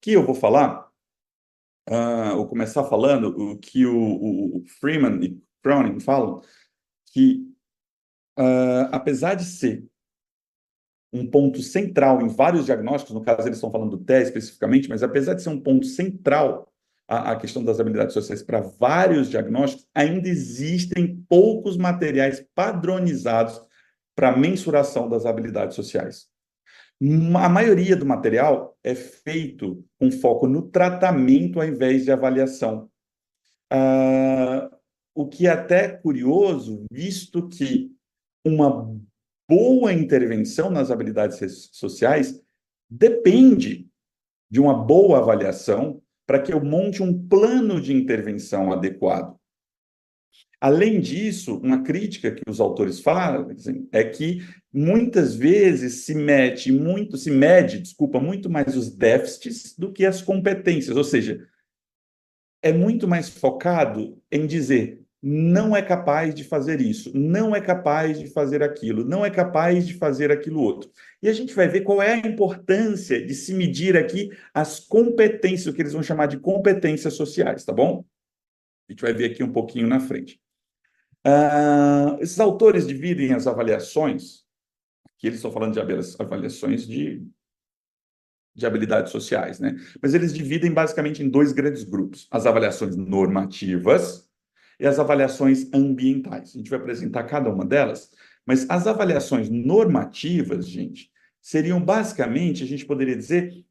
Que eu vou falar, vou começar falando o que o Freeman e Cronin falam, que apesar de ser um ponto central em vários diagnósticos, no caso eles estão falando do TEA especificamente, mas apesar de ser um ponto central a questão das habilidades sociais para vários diagnósticos, ainda existem poucos materiais padronizados para mensuração das habilidades sociais. A maioria do material é feito com foco no tratamento ao invés de avaliação. Ah, o que é até curioso, visto que uma boa intervenção nas habilidades sociais depende de uma boa avaliação para que eu monte um plano de intervenção adequado. Além disso, uma crítica que os autores fazem é que muitas vezes se mede, muito mais os déficits do que as competências, ou seja, é muito mais focado em dizer não é capaz de fazer isso, não é capaz de fazer aquilo, não é capaz de fazer aquilo outro. E a gente vai ver qual é a importância de se medir aqui as competências, o que eles vão chamar de competências sociais, tá bom? A gente vai ver aqui um pouquinho na frente. Esses autores dividem as avaliações, que eles estão falando de avaliações de habilidades sociais, né? Mas eles dividem basicamente em dois grandes grupos: as avaliações normativas e as avaliações ambientais. A gente vai apresentar cada uma delas, mas as avaliações normativas, gente, seriam basicamente, a gente poderia dizer,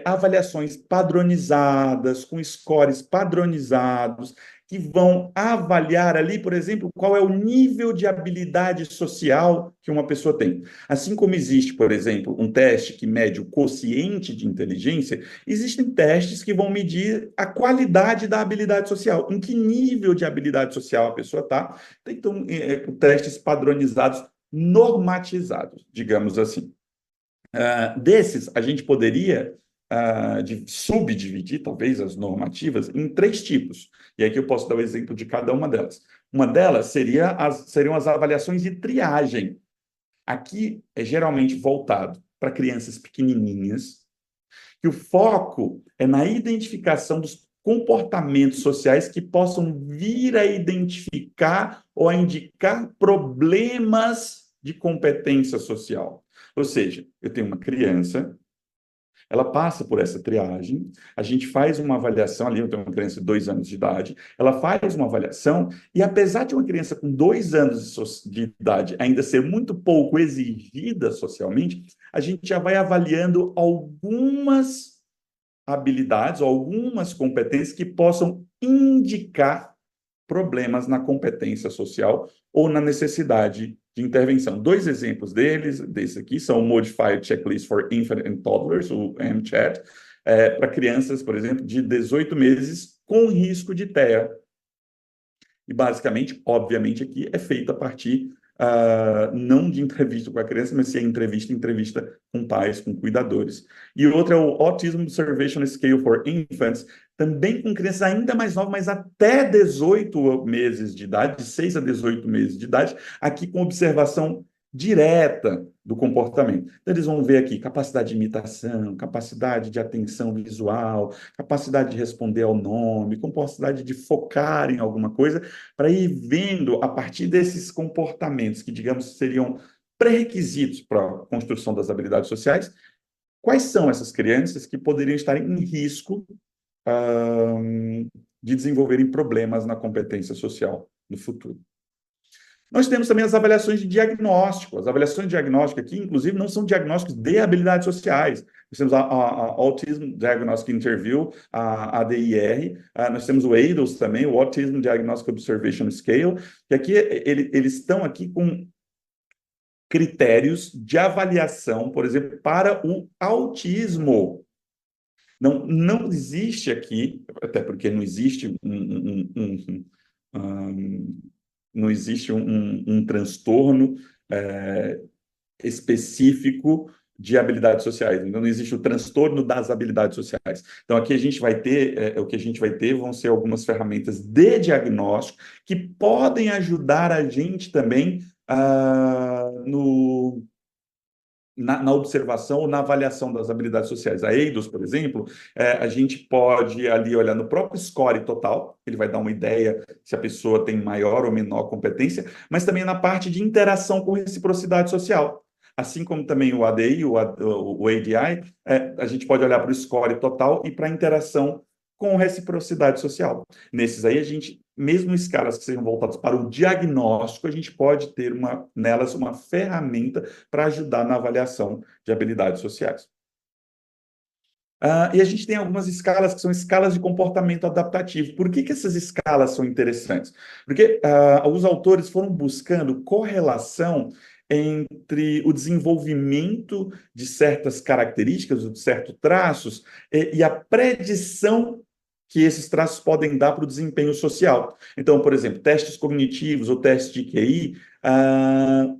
avaliações padronizadas, com scores padronizados, que vão avaliar ali, por exemplo, qual é o nível de habilidade social que uma pessoa tem. Assim como existe, por exemplo, um teste que mede o quociente de inteligência, existem testes que vão medir a qualidade da habilidade social, em que nível de habilidade social a pessoa está. Então, testes padronizados, normatizados, digamos assim. Desses, a gente poderia subdividir, talvez, as normativas em três tipos. E aqui eu posso dar o exemplo de cada uma delas. Uma delas seriam as avaliações de triagem. Aqui é geralmente voltado para crianças pequenininhas, que o foco é na identificação dos comportamentos sociais que possam vir a identificar ou a indicar problemas de competência social. Ou seja, eu tenho uma criança, ela passa por essa triagem, a gente faz uma avaliação ali, eu tenho uma criança de 2 anos de idade, ela faz uma avaliação, e apesar de uma criança com 2 anos de idade ainda ser muito pouco exigida socialmente, a gente já vai avaliando algumas habilidades, ou algumas competências que possam indicar problemas na competência social ou na necessidade de intervenção. Dois exemplos desse aqui, são o Modified Checklist for Infant and Toddlers, o MCHAT, para crianças, por exemplo, de 18 meses com risco de TEA. E, basicamente, obviamente, aqui é feito a partir não de entrevista com a criança, mas se é entrevista com pais, com cuidadores. E outra é o Autism Observation Scale for Infants, também com crianças ainda mais novas, mas até 18 meses de idade, de 6 a 18 meses de idade, aqui com observação direta do comportamento. Então, eles vão ver aqui capacidade de imitação, capacidade de atenção visual, capacidade de responder ao nome, capacidade de focar em alguma coisa, para ir vendo, a partir desses comportamentos que, digamos, seriam pré-requisitos para a construção das habilidades sociais, quais são essas crianças que poderiam estar em risco de desenvolverem problemas na competência social no futuro. Nós temos também as avaliações de diagnóstico. As avaliações de diagnóstico aqui, inclusive, não são diagnósticos de habilidades sociais. Nós temos a Autism Diagnostic Interview, a ADIR, nós temos o ADOS também, o Autism Diagnostic Observation Scale, que aqui eles estão aqui com critérios de avaliação, por exemplo, para o autismo. Não existe aqui, até porque não existe não existe um transtorno específico de habilidades sociais. Então, não existe o transtorno das habilidades sociais. Então, aqui a gente vai ter, o que a gente vai ter vão ser algumas ferramentas de diagnóstico que podem ajudar a gente também no na observação ou na avaliação das habilidades sociais. A EIDOS, por exemplo, a gente pode ali olhar no próprio score total, ele vai dar uma ideia se a pessoa tem maior ou menor competência, mas também na parte de interação com reciprocidade social. Assim como também o ADI, o ADI, a gente pode olhar para o score total e para a interação com reciprocidade social. Nesses aí, a gente, mesmo escalas que sejam voltadas para o diagnóstico, a gente pode ter nelas uma ferramenta para ajudar na avaliação de habilidades sociais. E a gente tem algumas escalas que são escalas de comportamento adaptativo. Por que essas escalas são interessantes? Porque os autores foram buscando correlação entre o desenvolvimento de certas características, ou de certos traços, e a predição que esses traços podem dar para o desempenho social. Então, por exemplo, testes cognitivos ou testes de QI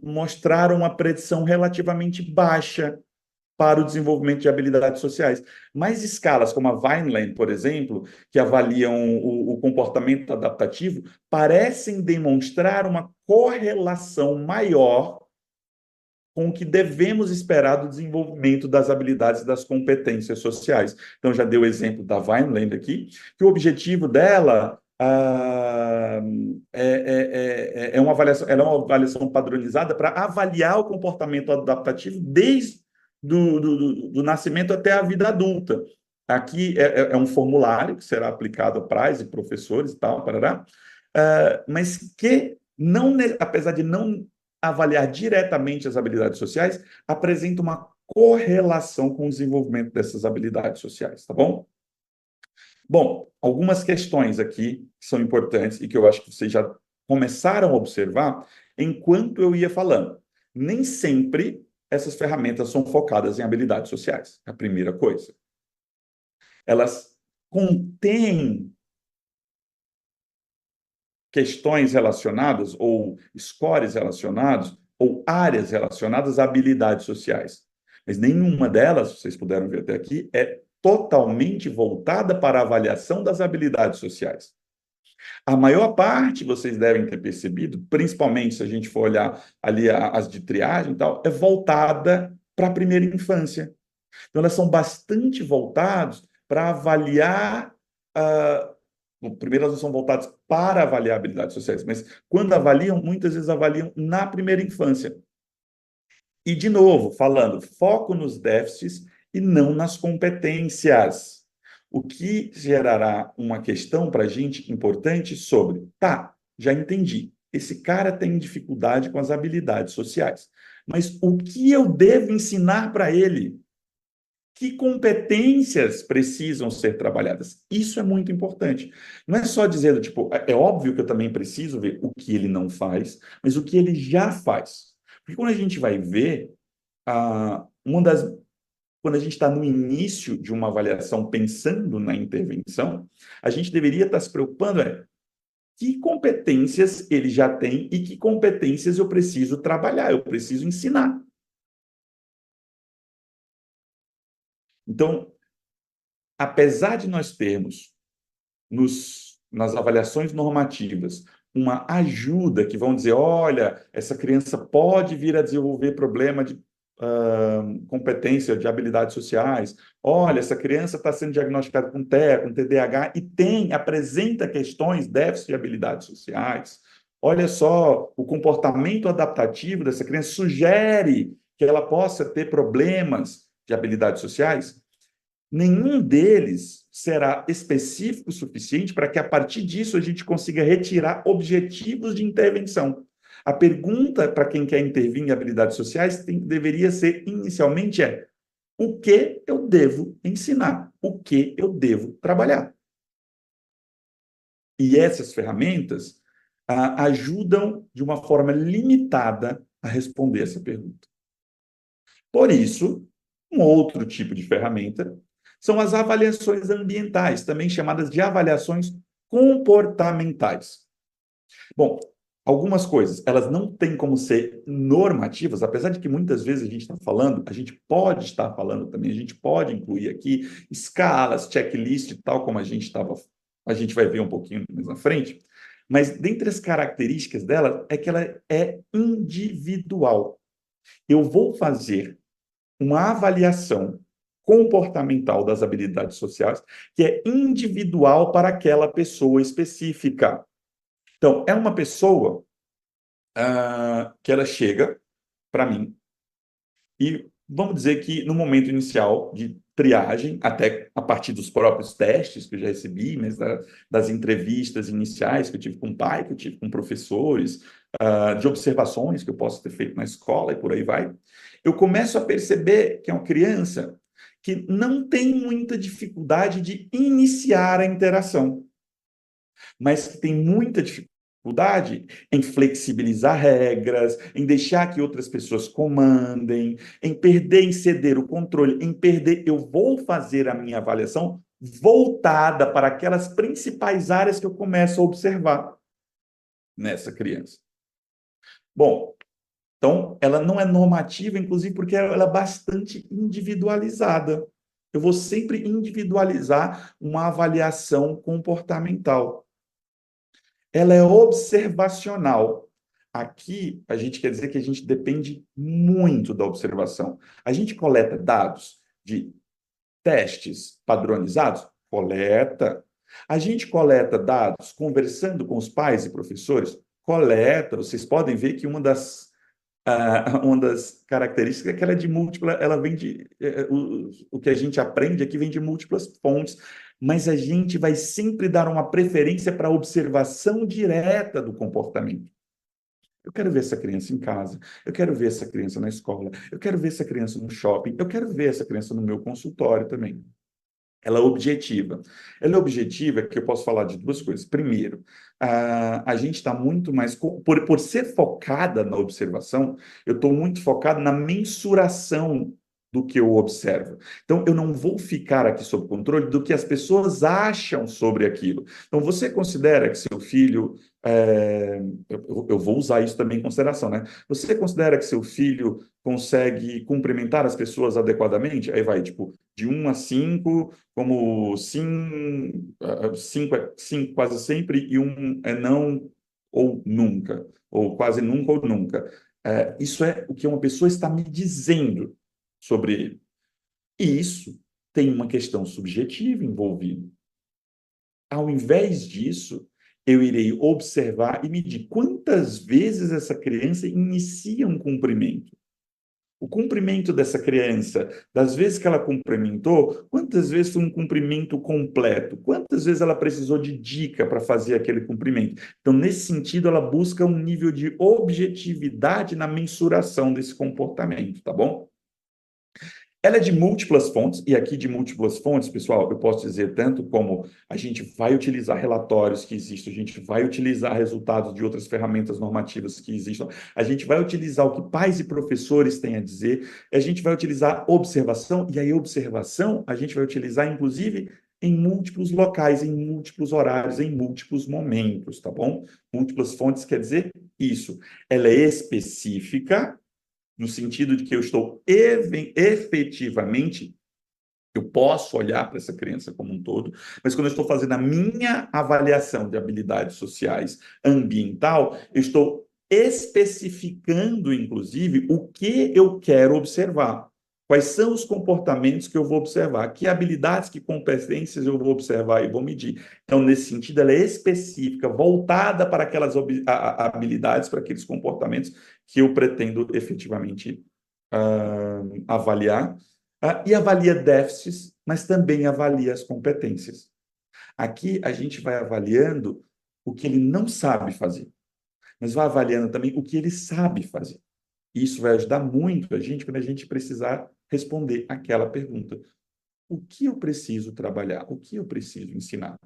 mostraram uma predição relativamente baixa para o desenvolvimento de habilidades sociais. Mas escalas como a Vineland, por exemplo, que avaliam o comportamento adaptativo, parecem demonstrar uma correlação maior com o que devemos esperar do desenvolvimento das habilidades e das competências sociais. Então, já dei o exemplo da Vineland aqui, que o objetivo dela é uma avaliação, ela é uma avaliação padronizada para avaliar o comportamento adaptativo desde do nascimento até a vida adulta. Aqui é um formulário que será aplicado a pais e professores e tal, parará, mas que, não, apesar de não avaliar diretamente as habilidades sociais, apresenta uma correlação com o desenvolvimento dessas habilidades sociais, tá bom? Bom, algumas questões aqui que são importantes e que eu acho que vocês já começaram a observar enquanto eu ia falando. Nem sempre essas ferramentas são focadas em habilidades sociais, é a primeira coisa. Elas contêm questões relacionadas, ou scores relacionados, ou áreas relacionadas a habilidades sociais. Mas nenhuma delas, vocês puderam ver até aqui, é totalmente voltada para a avaliação das habilidades sociais. A maior parte, vocês devem ter percebido, principalmente se a gente for olhar ali as de triagem e tal, é voltada para a primeira infância. Então, elas são bastante voltadas para avaliar. Primeiro, elas não são voltadas para avaliar habilidades sociais, mas quando avaliam, muitas vezes avaliam na primeira infância. E, de novo, falando, foco nos déficits e não nas competências. O que gerará uma questão para a gente importante sobre, tá, já entendi, esse cara tem dificuldade com as habilidades sociais, mas o que eu devo ensinar para ele? Que competências precisam ser trabalhadas? Isso é muito importante. Não é só dizer, tipo, é óbvio que eu também preciso ver o que ele não faz, mas o que ele já faz. Porque quando a gente vai ver, quando a gente está no início de uma avaliação pensando na intervenção, a gente deveria estar se preocupando que competências ele já tem e que competências eu preciso trabalhar, eu preciso ensinar. Então, apesar de nós termos nas avaliações normativas uma ajuda que vão dizer, olha, essa criança pode vir a desenvolver problema de competência, de habilidades sociais, olha, essa criança está sendo diagnosticada com TEA, com TDAH e apresenta questões, déficit de habilidades sociais. Olha só, o comportamento adaptativo dessa criança sugere que ela possa ter problemas de habilidades sociais. Nenhum deles será específico o suficiente para que, a partir disso, a gente consiga retirar objetivos de intervenção. A pergunta para quem quer intervir em habilidades sociais deveria ser, inicialmente, o que eu devo ensinar? O que eu devo trabalhar? E essas ferramentas ajudam, de uma forma limitada, a responder essa pergunta. Por isso, um outro tipo de ferramenta são as avaliações ambientais, também chamadas de avaliações comportamentais. Bom, algumas coisas, elas não têm como ser normativas, apesar de que muitas vezes a gente está falando, a gente pode estar falando também, a gente pode incluir aqui escalas, checklist, tal como a gente vai ver um pouquinho mais na frente, mas dentre as características dela é que ela é individual. Eu vou fazer uma avaliação comportamental das habilidades sociais que é individual para aquela pessoa específica. Então, é uma pessoa que ela chega para mim e vamos dizer que no momento inicial de triagem, até a partir dos próprios testes que eu já recebi, mas das entrevistas iniciais que eu tive com o pai, que eu tive com professores, de observações que eu posso ter feito na escola e por aí vai, eu começo a perceber que é uma criança que não tem muita dificuldade de iniciar a interação, mas que tem muita dificuldade em flexibilizar regras, em deixar que outras pessoas comandem, em perder, em ceder o controle, em perder. Eu vou fazer a minha avaliação voltada para aquelas principais áreas que eu começo a observar nessa criança. Bom, então ela não é normativa, inclusive porque ela é bastante individualizada. Eu vou sempre individualizar uma avaliação comportamental. Ela é observacional. Aqui, a gente quer dizer que a gente depende muito da observação. A gente coleta dados de testes padronizados? Coleta. A gente coleta dados conversando com os pais e professores? Coleta. Vocês podem ver que uma das características é que ela é de múltipla, ela vem de, o que a gente aprende aqui vem de múltiplas fontes, mas a gente vai sempre dar uma preferência para a observação direta do comportamento. Eu quero ver essa criança em casa, eu quero ver essa criança na escola, eu quero ver essa criança no shopping, eu quero ver essa criança no meu consultório também. Ela é objetiva. Ela é objetiva que eu posso falar de duas coisas. Primeiro, a gente está muito mais... Por ser focada na observação, eu estou muito focado na mensuração do que eu observo. Então, eu não vou ficar aqui sob controle do que as pessoas acham sobre aquilo. Então, você considera que seu filho... eu vou usar isso também em consideração, né? Você considera que seu filho consegue cumprimentar as pessoas adequadamente? Aí vai, tipo, de 1 a 5, como 5 é 5 quase sempre e 1 é não ou nunca, ou quase nunca ou nunca. Isso é o que uma pessoa está me dizendo sobre ele. E isso tem uma questão subjetiva envolvida. Ao invés disso, eu irei observar e medir quantas vezes essa criança inicia um cumprimento. O cumprimento dessa criança, das vezes que ela cumprimentou, quantas vezes foi um cumprimento completo? Quantas vezes ela precisou de dica para fazer aquele cumprimento? Então, nesse sentido, ela busca um nível de objetividade na mensuração desse comportamento, tá bom? Ela é de múltiplas fontes, e aqui de múltiplas fontes, pessoal, eu posso dizer tanto como a gente vai utilizar relatórios que existem, a gente vai utilizar resultados de outras ferramentas normativas que existam, a gente vai utilizar o que pais e professores têm a dizer, a gente vai utilizar observação, e aí observação a gente vai utilizar, inclusive, em múltiplos locais, em múltiplos horários, em múltiplos momentos, tá bom? Múltiplas fontes quer dizer isso. Ela é específica, no sentido de que eu estou efetivamente, eu posso olhar para essa criança como um todo, mas quando eu estou fazendo a minha avaliação de habilidades sociais ambiental, eu estou especificando, inclusive, o que eu quero observar. Quais são os comportamentos que eu vou observar? Que habilidades, que competências eu vou observar e vou medir? Então, nesse sentido, ela é específica, voltada para aquelas habilidades, para aqueles comportamentos que eu pretendo efetivamente avaliar. E avalia déficits, mas também avalia as competências. Aqui a gente vai avaliando o que ele não sabe fazer, mas vai avaliando também o que ele sabe fazer. Isso vai ajudar muito a gente quando a gente precisar responder aquela pergunta. O que eu preciso trabalhar? O que eu preciso ensinar?